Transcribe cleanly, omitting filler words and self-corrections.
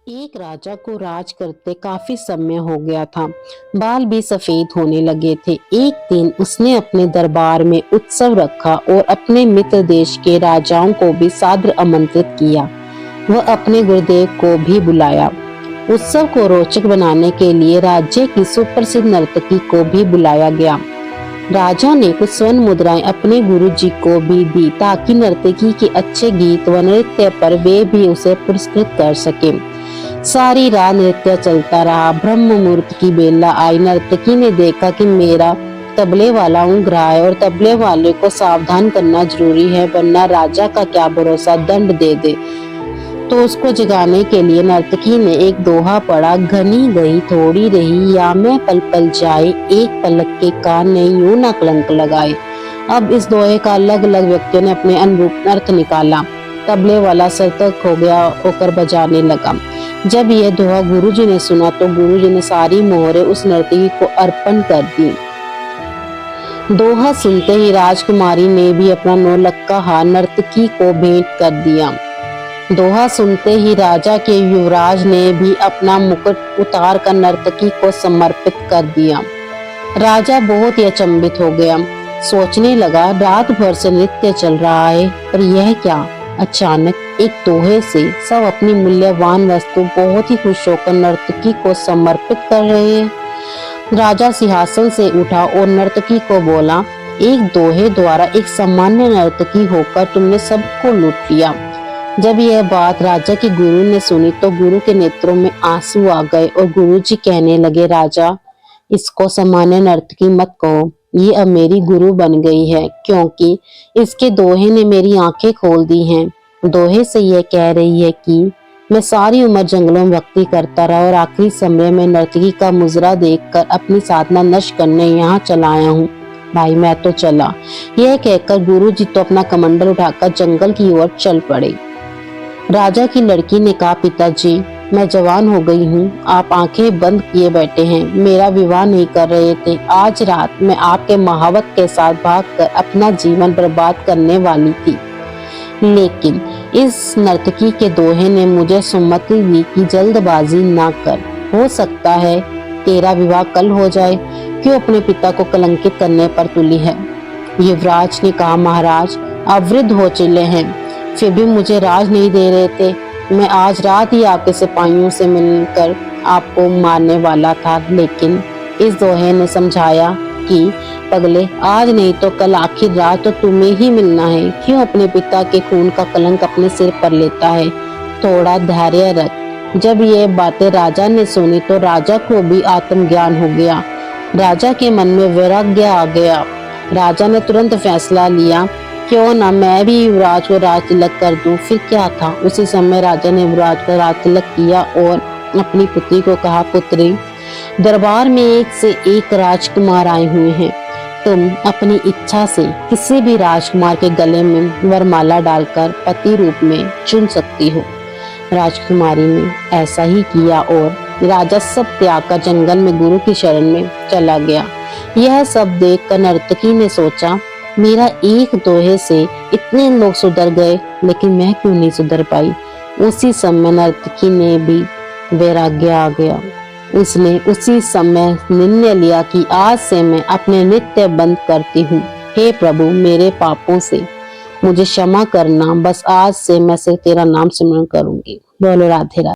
एक राजा को राज करते काफी समय हो गया था। बाल भी सफेद होने लगे थे। एक दिन उसने अपने दरबार में उत्सव रखा और अपने मित्र देश के राजाओं को भी सादर आमंत्रित किया। वह अपने गुरुदेव को भी बुलाया। उत्सव को रोचक बनाने के लिए राज्य की सुप्रसिद्ध नर्तकी को भी बुलाया गया। राजा ने कुछ स्वर्ण मुद्राएं अपने गुरु जी को भी दी ताकि नर्तकी के अच्छे गीत व नृत्य पर वे भी उसे पुरस्कृत कर सके। सारी रात नृत्य चलता रहा। ब्रह्म मुहूर्त की बेला आई। नर्तकी ने देखा कि मेरा तबले वाला ऊँघ रहा है और तबले वाले को सावधान करना जरूरी है, वरना राजा का क्या भरोसा, दंड दे दे। तो उसको जगाने के लिए नर्तकी ने एक दोहा पढ़ा, घनी गई थोड़ी रही या मैं पल पल जाए, एक पलक के कान ने यूं ना कलंक लगाए। अब इस दोहे का अलग अलग व्यक्तियों ने अपने अनुरूप अर्थ निकाला। तबले वाला सतर्क हो गया होकर बजाने लगा। जब यह दोहा गुरुजी ने सुना तो गुरुजी ने सारी मोहरें उस नर्तकी को अर्पण कर दी। दोहा सुनते ही राजकुमारी ने भी अपना नौलक्खा हार नर्तकी को भेंट कर दिया। दोहा सुनते ही राजा के युवराज ने भी अपना मुकुट उतार कर नर्तकी को समर्पित कर दिया। राजा बहुत ही अचंभित हो गया। सोचने लगा, रात भर से नृत्य चल रहा है पर यह क्या? अचानक एक दोहे से सब अपनी मूल्यवान वस्तु बहुत ही खुश होकर नर्तकी को समर्पित कर रहे हैं। राजा सिंहासन से उठा और नर्तकी को बोला, एक दोहे द्वारा एक सामान्य नर्तकी होकर तुमने सबको लूट लिया। जब यह बात राजा के गुरु ने सुनी तो गुरु के नेत्रों में आंसू आ गए और गुरुजी कहने लगे, राजा इसको सामान्य नर्तकी मत कहो, ये अब मेरी गुरु बन गई है, क्योंकि इसके दोहे ने मेरी आंखें खोल दी हैं। दोहे से यह कह रही है कि मैं सारी उम्र जंगलों में भक्ति करता रहा और आखिरी समय में नर्तकी का मुजरा देखकर अपनी साधना नष्ट करने यहाँ चला आया हूँ। भाई मैं तो चला। यह कहकर गुरुजी तो अपना कमंडल उठाकर जंगल की ओर चल पड़े। राजा की लड़की ने कहा, पिताजी मैं जवान हो गई हूँ, आप आंखें बंद किए बैठे हैं, मेरा विवाह नहीं कर रहे थे। आज रात मैं आपके महावत के साथ भागकर अपना जीवन बर्बाद करने वाली थी, लेकिन इस नर्तकी के दोहे ने मुझे सुमति दी कि जल्दबाजी ना कर, हो सकता है तेरा विवाह कल हो जाए, क्यों अपने पिता को कलंकित करने पर तुली है। युवराज ने कहा, महाराज आप वृद्ध हो चले हैं, फिर भी मुझे राज नहीं दे रहे थे। मैं आज रात ही आपके सिपाहियों से मिलकर आपको मारने वाला था, लेकिन इस दोहे ने समझाया कि पगले आज नहीं तो कल आखिर रात तो तुम्हें ही मिलना है, क्यों अपने पिता के खून का कलंक अपने सिर पर लेता है, थोड़ा धैर्य रख। जब ये बातें राजा ने सुनी तो राजा को भी आत्मज्ञान हो गया। राजा के मन में वैराग्य आ गया। राजा ने तुरंत फैसला लिया, क्यों ना मैं भी युवराज को राज तिलक कर दूं, फिर क्या था। उसी समय राजा ने युवराज को राज तिलक किया और अपनी पुत्री को कहा, पुत्री दरबार में एक से एक राजकुमार आए हुए हैं, तुम अपनी इच्छा से किसी भी राजकुमार के गले में वरमाला डालकर पति रूप में चुन सकती हो। राजकुमारी ने ऐसा ही किया और राजा सब त्याग कर जंगल में गुरु की शरण में चला गया। यह सब देखकर नर्तकी ने सोचा, मेरा एक दोहे से इतने लोग सुधर गए, लेकिन मैं क्यों नहीं सुधर पाई। उसी समय नर्तकी ने भी वैराग्य आ गया। उसने उसी समय निर्णय लिया कि आज से मैं अपने नृत्य बंद करती हूँ। हे प्रभु मेरे पापों से मुझे क्षमा करना, बस आज से मैं सिर्फ तेरा नाम सिमरन करूंगी। बोलो राधे राधे।